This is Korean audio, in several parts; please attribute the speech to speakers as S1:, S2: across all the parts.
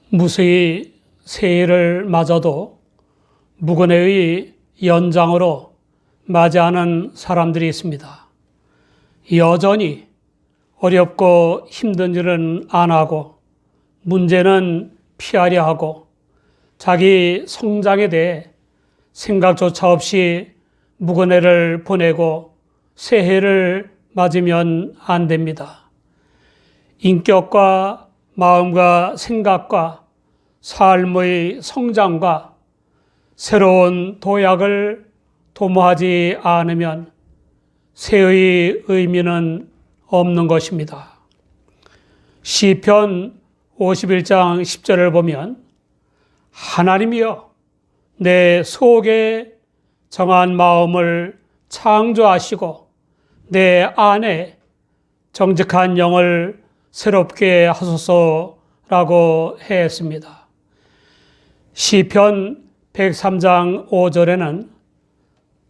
S1: 무수히 새해를 맞아도 무근해의 연장으로 맞이하는 사람들이 있습니다. 여전히 어렵고 힘든 일은 안 하고 문제는 피하려 하고 자기 성장에 대해 생각조차 없이 무근해를 보내고 새해를 맞으면 안 됩니다. 인격과 마음과 생각과 삶의 성장과 새로운 도약을 도모하지 않으면 새해의 의미는 없는 것입니다. 시편 51장 10절을 보면 하나님이여 내 속에 정한 마음을 창조하시고 내 안에 정직한 영을 새롭게 하소서라고 했습니다. 시편 103장 5절에는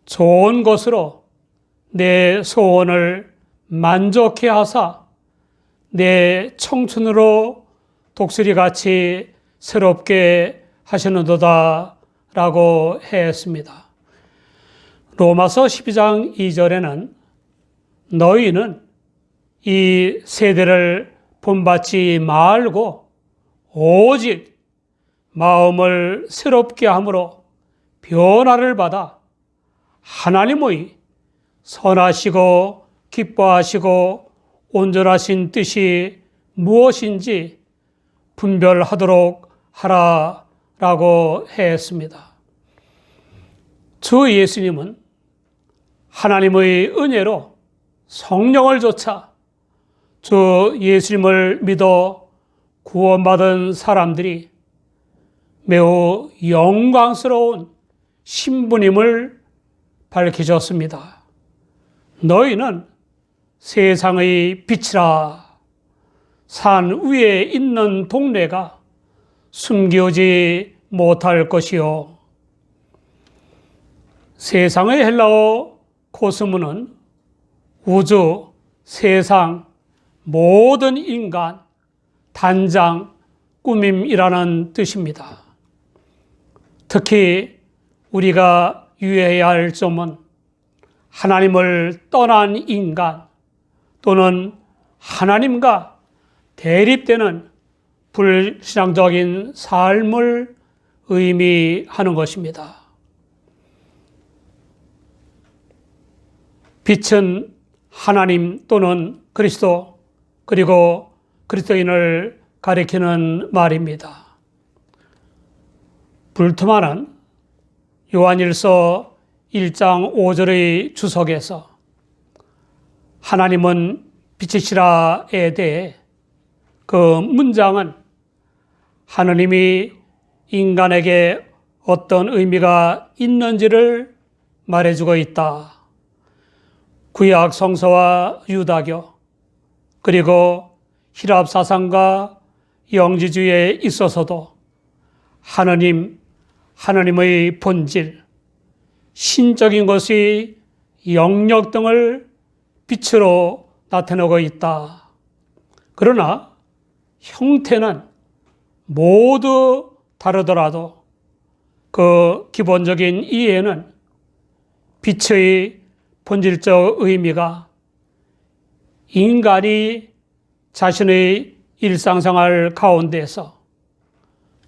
S1: 좋은 것으로 내 소원을 만족해 하사 내 청춘으로 독수리같이 새롭게 하시는도다 라고 했습니다. 로마서 12장 2절에는 너희는 이 세대를 본받지 말고 오직 마음을 새롭게 함으로 변화를 받아 하나님의 선하시고 기뻐하시고 온전하신 뜻이 무엇인지 분별하도록 하라라고 했습니다. 주 예수님은 하나님의 은혜로 성령을 조차 주 예수님을 믿어 구원받은 사람들이 매우 영광스러운 신부님을 밝히셨습니다. 너희는 세상의 빛이라. 산 위에 있는 동네가 숨기지 못할 것이요. 세상의 헬라어 코스모는 우주, 세상, 모든 인간, 단장, 꾸밈이라는 뜻입니다. 특히 우리가 유의해야 할 점은 하나님을 떠난 인간 또는 하나님과 대립되는 불신앙적인 삶을 의미하는 것입니다. 빛은 하나님 또는 그리스도 그리고 그리스도인을 가리키는 말입니다. 불투만한 요한일서 1장 5절의 주석에서 하나님은 빛이시라에 대해 그 문장은 하나님이 인간에게 어떤 의미가 있는지를 말해주고 있다. 구약 성서와 유다교 그리고 히랍 사상과 영지주의에 있어서도 하나님의 본질, 신적인 것이 영역 등을 빛으로 나타내고 있다. 그러나 형태는 모두 다르더라도 그 기본적인 이해는 빛의 본질적 의미가 인간이 자신의 일상생활 가운데서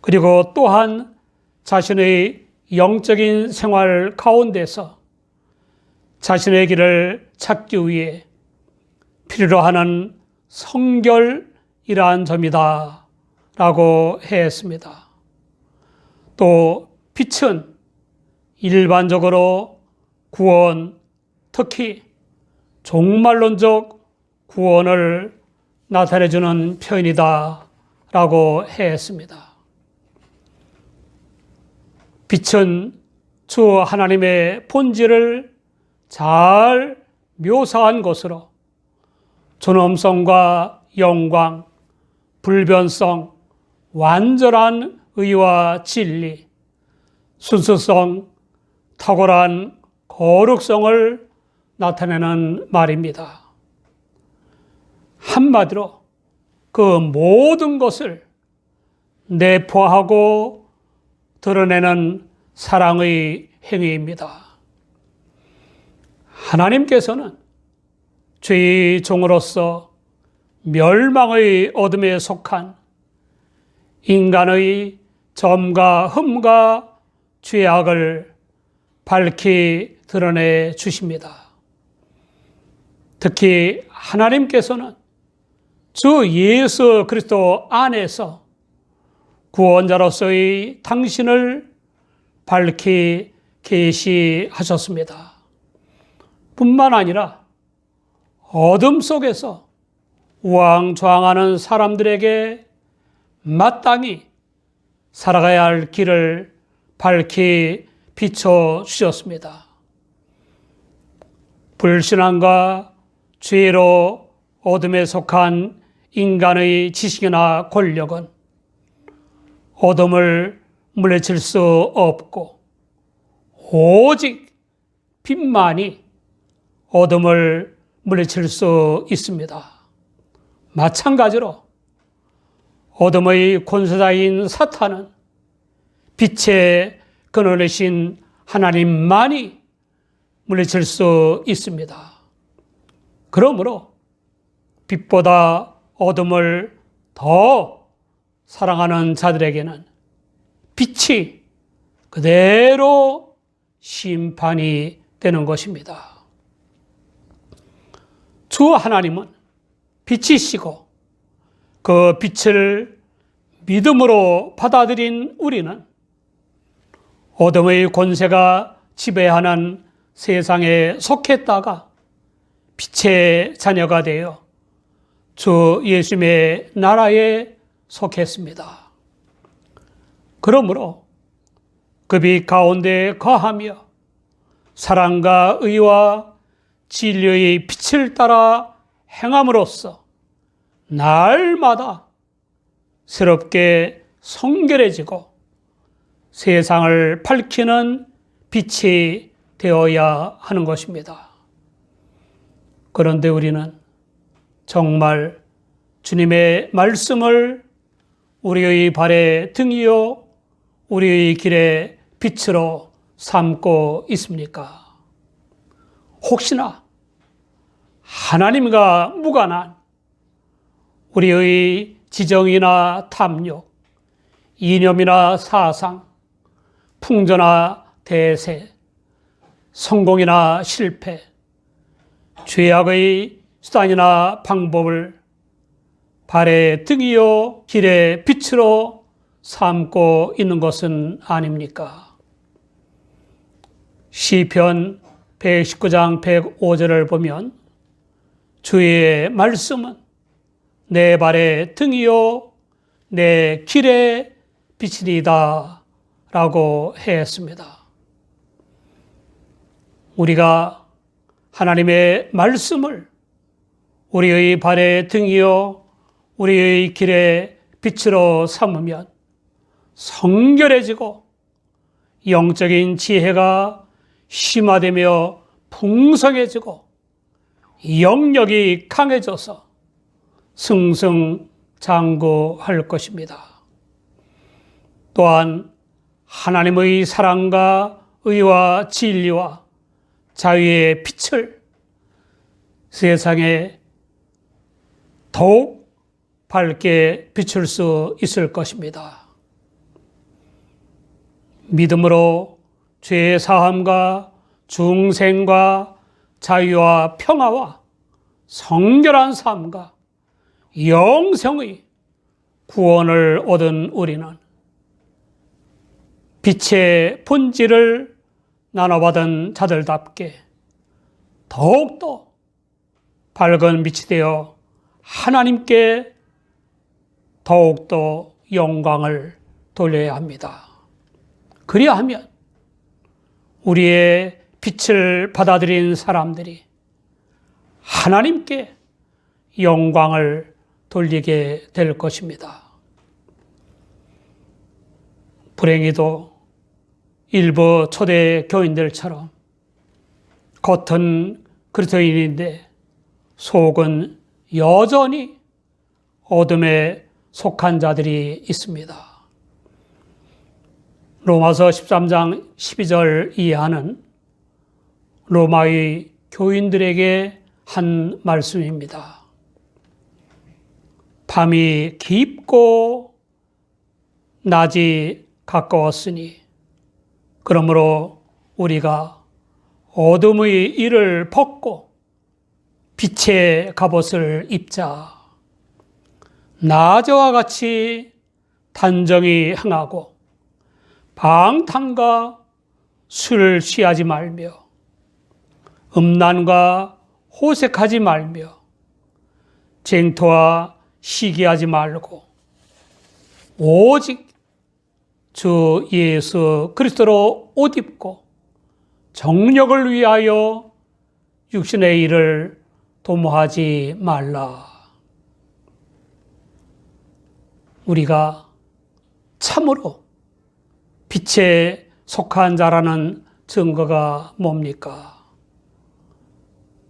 S1: 그리고 또한 자신의 영적인 생활 가운데서 자신의 길을 찾기 위해 필요로 하는 성결이라는 점이다 라고 했습니다. 또 빛은 일반적으로 구원, 특히 종말론적 구원을 나타내주는 표현이다 라고 했습니다. 빛은 주 하나님의 본질을 잘 묘사한 것으로 존엄성과 영광, 불변성, 완전한 의와 진리, 순수성, 탁월한 거룩성을 나타내는 말입니다. 한마디로 그 모든 것을 내포하고 드러내는 사랑의 행위입니다. 하나님께서는 죄의 종으로서 멸망의 어둠에 속한 인간의 점과 흠과 죄악을 밝히 드러내 주십니다. 특히 하나님께서는 주 예수 그리스도 안에서 구원자로서의 당신을 밝히 계시하셨습니다. 뿐만 아니라 어둠 속에서 우왕좌왕하는 사람들에게 마땅히 살아가야 할 길을 밝히 비춰주셨습니다. 불신앙과 죄로 어둠에 속한 인간의 지식이나 권력은 어둠을 물리칠 수 없고 오직 빛만이 어둠을 물리칠 수 있습니다. 마찬가지로 어둠의 권세자인 사탄은 빛의 근원이신 하나님만이 물리칠 수 있습니다. 그러므로 빛보다 어둠을 더 사랑하는 자들에게는 빛이 그대로 심판이 되는 것입니다. 주 하나님은 빛이시고 그 빛을 믿음으로 받아들인 우리는 어둠의 권세가 지배하는 세상에 속했다가 빛의 자녀가 되어 주 예수님의 나라에 속했습니다. 그러므로 그 빛 가운데 거하며 사랑과 의와 진리의 빛을 따라 행함으로써 날마다 새롭게 성결해지고 세상을 밝히는 빛이 되어야 하는 것입니다. 그런데 우리는 정말 주님의 말씀을 우리의 발의 등이요 우리의 길의 빛으로 삼고 있습니까? 혹시나 하나님과 무관한 우리의 지정이나 탐욕, 이념이나 사상, 풍조나 대세, 성공이나 실패, 죄악의 수단이나 방법을 발의 등이요 길의 빛으로 삼고 있는 것은 아닙니까? 시편 119장 105절을 보면 주의 말씀은 내 발의 등이요 내 길의 빛이니이다 라고 했습니다. 우리가 하나님의 말씀을 우리의 발의 등이요 우리의 길의 빛으로 삼으면 성결해지고 영적인 지혜가 심화되며 풍성해지고 영력이 강해져서 승승장구할 것입니다. 또한 하나님의 사랑과 의와 진리와 자유의 빛을 세상에 더욱 밝게 비출 수 있을 것입니다. 믿음으로 죄의 사함과 중생과 자유와 평화와 성결한 삶과 영생의 구원을 얻은 우리는 빛의 본질을 나눠받은 자들답게 더욱더 밝은 빛이 되어 하나님께 더욱더 영광을 돌려야 합니다. 그리하면 우리의 빛을 받아들인 사람들이 하나님께 영광을 돌리게 될 것입니다. 불행히도 일부 초대 교인들처럼 겉은 그리스도인인데 속은 여전히 어둠에 속한 자들이 있습니다. 로마서 13장 12절 이하는 로마의 교인들에게 한 말씀입니다. 밤이 깊고 낮이 가까웠으니 그러므로 우리가 어둠의 일을 벗고 빛의 갑옷을 입자. 낮에와 같이 단정히 행하고 방탕과 술을 취하지 말며 음란과 호색하지 말며 쟁토와 시기하지 말고 오직 주 예수 그리스도로 옷 입고 정력을 위하여 육신의 일을 도모하지 말라. 우리가 참으로 빛에 속한 자라는 증거가 뭡니까?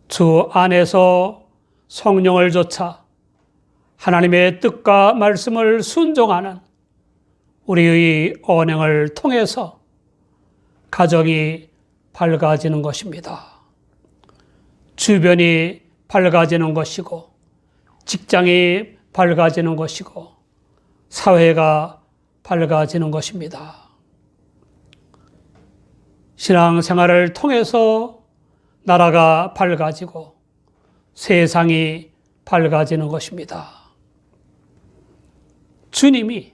S1: 주 안에서 성령을 좇아 하나님의 뜻과 말씀을 순종하는 우리의 언행을 통해서 가정이 밝아지는 것입니다. 주변이 밝아지는 것이고 직장이 밝아지는 것이고 사회가 밝아지는 것입니다. 신앙생활을 통해서 나라가 밝아지고 세상이 밝아지는 것입니다. 주님이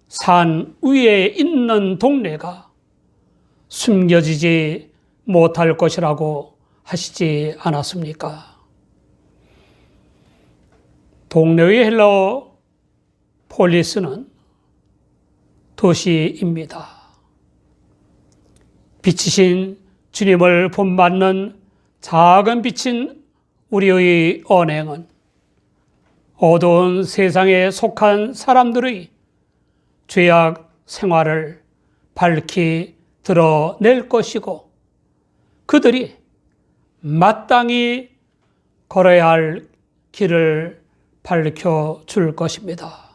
S1: 산 위에 있는 동네가 숨겨지지 못할 것이라고 하시지 않았습니까? 동네의 헬라어 폴리스는 도시입니다. 빛이신 주님을 본받는 작은 빛인 우리의 언행은 어두운 세상에 속한 사람들의 죄악 생활을 밝히 드러낼 것이고 그들이 마땅히 걸어야 할 길을 밝혀줄 것입니다.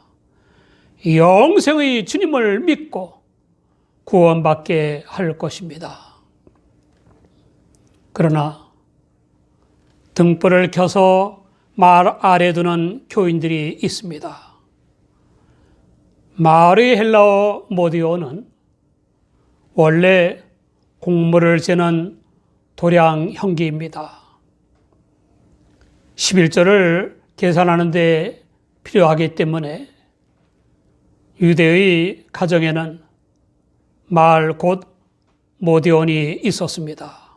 S1: 영생의 주님을 믿고 구원받게 할 것입니다. 그러나 등불을 켜서 말 아래 두는 교인들이 있습니다. 마을의 헬라어 모디오는 원래 곡물을 재는 도량 형기입니다. 11조를 계산하는 데 필요하기 때문에 유대의 가정에는 말 곧 모디온이 있었습니다.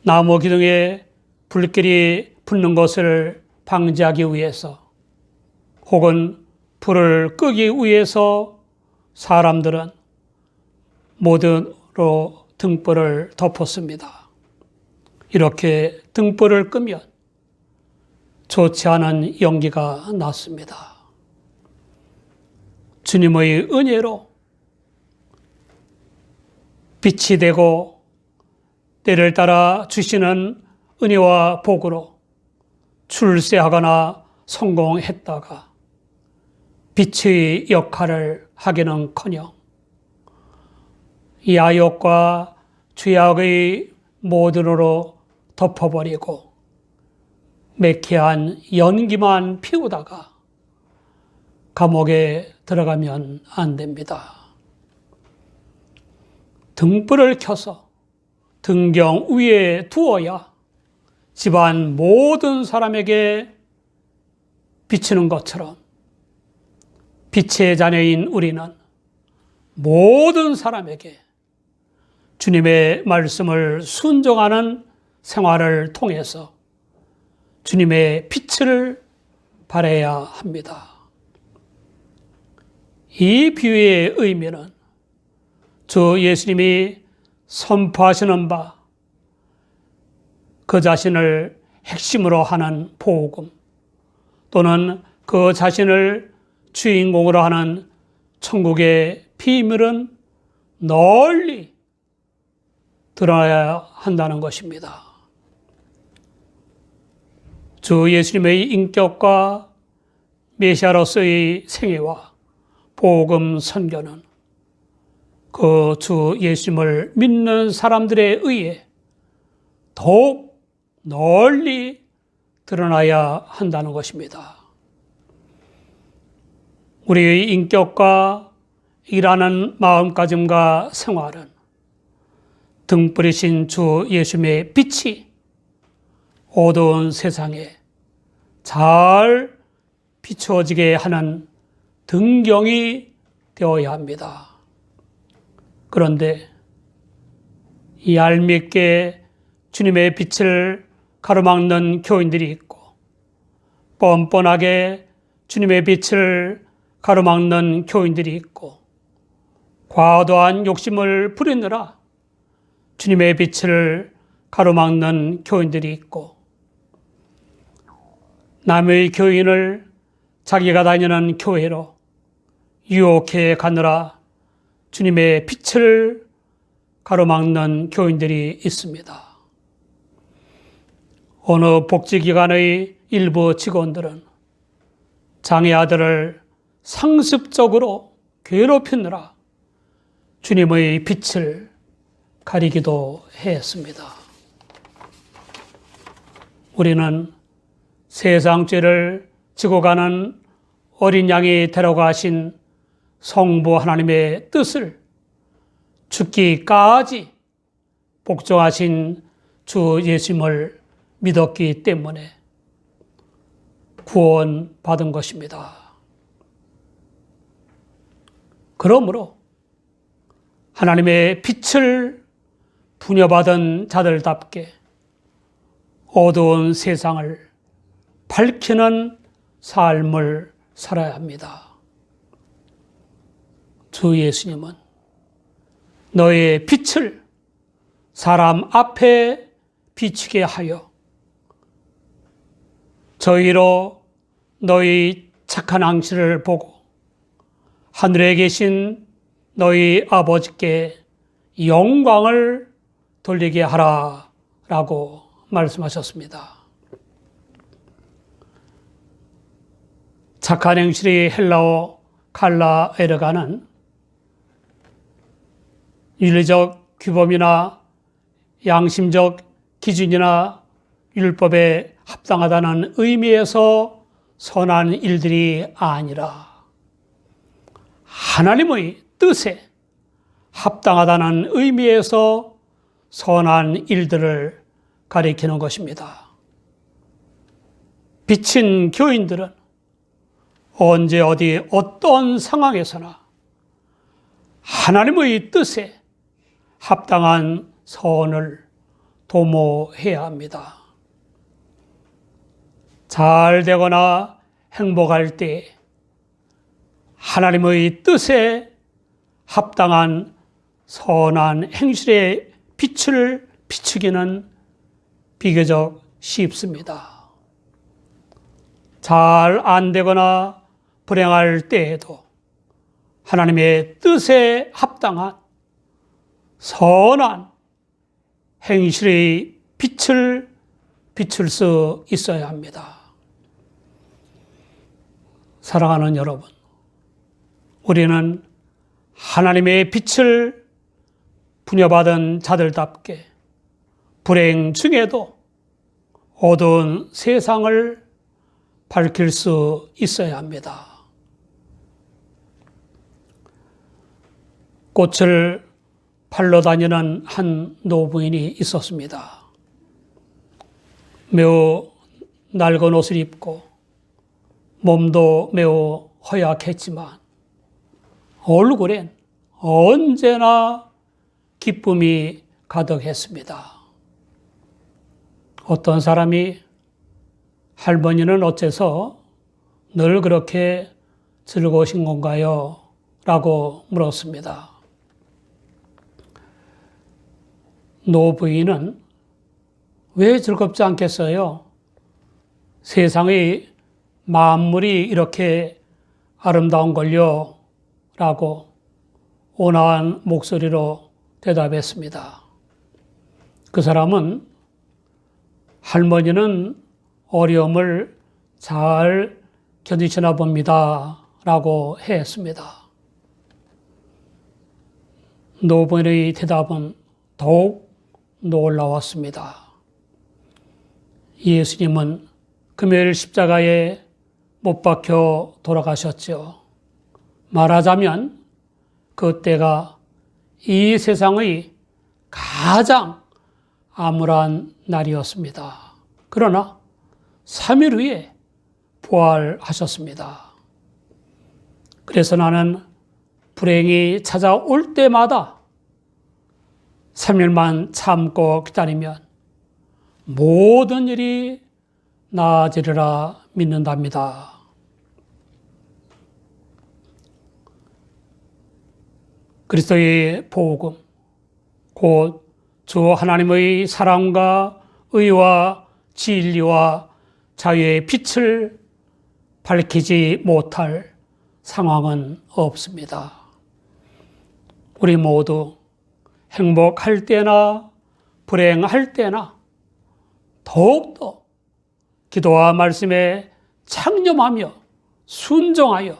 S1: 나무 기둥에 불길이 붙는 것을 방지하기 위해서 혹은 불을 끄기 위해서 사람들은 모든으로 등불을 덮었습니다. 이렇게 등불을 끄면 좋지 않은 연기가 났습니다. 주님의 은혜로 빛이 되고 때를 따라 주시는 은혜와 복으로 출세하거나 성공했다가 빛의 역할을 하기는커녕 야욕과 죄악의 모든으로 덮어버리고 매캐한 연기만 피우다가 감옥에 들어가면 안 됩니다. 등불을 켜서 등경 위에 두어야 집안 모든 사람에게 비치는 것처럼 빛의 자녀인 우리는 모든 사람에게 주님의 말씀을 순종하는 생활을 통해서 주님의 빛을 발해야 합니다. 이 비유의 의미는 주 예수님이 선포하시는 바 그 자신을 핵심으로 하는 복음 또는 그 자신을 주인공으로 하는 천국의 비밀은 널리 드러나야 한다는 것입니다. 주 예수님의 인격과 메시아로서의 생애와 복음 선교는 그 주 예수님을 믿는 사람들에 의해 더욱 널리 드러나야 한다는 것입니다. 우리의 인격과 일하는 마음가짐과 생활은 등불이신 주 예수님의 빛이 어두운 세상에 잘 비추어지게 하는 등경이 되어야 합니다. 그런데 얄밉게 주님의 빛을 가로막는 교인들이 있고 뻔뻔하게 주님의 빛을 가로막는 교인들이 있고 과도한 욕심을 부리느라 주님의 빛을 가로막는 교인들이 있고 남의 교인을 자기가 다니는 교회로 유혹해 가느라 주님의 빛을 가로막는 교인들이 있습니다. 어느 복지기관의 일부 직원들은 장애 아들을 상습적으로 괴롭히느라 주님의 빛을 가리기도 했습니다. 우리는 세상 죄를 지고 가는 어린 양이 데려가신 성부 하나님의 뜻을 죽기까지 복종하신 주 예수님을 믿었기 때문에 구원받은 것입니다. 그러므로 하나님의 빛을 부여받은 자들답게 어두운 세상을 밝히는 삶을 살아야 합니다. 주 예수님은 너의 빛을 사람 앞에 비추게 하여 저희로 너희 착한 행실을 보고 하늘에 계신 너희 아버지께 영광을 돌리게 하라 라고 말씀하셨습니다. 착한 행실이 헬라어 칼라 에르가는 윤리적 규범이나 양심적 기준이나 율법에 합당하다는 의미에서 선한 일들이 아니라 하나님의 뜻에 합당하다는 의미에서 선한 일들을 가리키는 것입니다. 비친 교인들은 언제 어디 어떤 상황에서나 하나님의 뜻에 합당한 선을 도모해야 합니다. 잘 되거나 행복할 때 하나님의 뜻에 합당한 선한 행실의 빛을 비추기는 비교적 쉽습니다. 잘 안 되거나 불행할 때에도 하나님의 뜻에 합당한 선한 행실의 빛을 비출 수 있어야 합니다. 사랑하는 여러분, 우리는 하나님의 빛을 부여받은 자들답게 불행 중에도 어두운 세상을 밝힐 수 있어야 합니다. 꽃을 팔러 다니는 한 노부인이 있었습니다. 매우 낡은 옷을 입고 몸도 매우 허약했지만 얼굴엔 언제나 기쁨이 가득했습니다. 어떤 사람이 할머니는 어째서 늘 그렇게 즐거우신 건가요? 라고 물었습니다. 노부인은 왜 즐겁지 않겠어요? 세상의 만물이 이렇게 아름다운 걸요? 라고 온화한 목소리로 대답했습니다. 그 사람은 할머니는 어려움을 잘 견디시나 봅니다. 라고 했습니다. 노부인의 대답은 더욱 놀라웠습니다. 예수님은 금요일 십자가에 못 박혀 돌아가셨죠. 말하자면 그때가 이 세상의 가장 암울한 날이었습니다. 그러나 3일 후에 부활하셨습니다. 그래서 나는 불행이 찾아올 때마다 3일만 참고 기다리면 모든 일이 나아지리라 믿는답니다. 그리스도의 복음, 곧 주 하나님의 사랑과 의와 진리와 자유의 빛을 밝히지 못할 상황은 없습니다. 우리 모두 행복할 때나 불행할 때나 더욱더 기도와 말씀에 창념하며 순종하여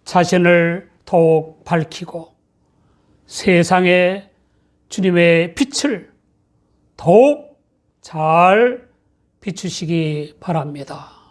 S1: 자신을 더욱 밝히고 세상에 주님의 빛을 더욱 잘 비추시기 바랍니다.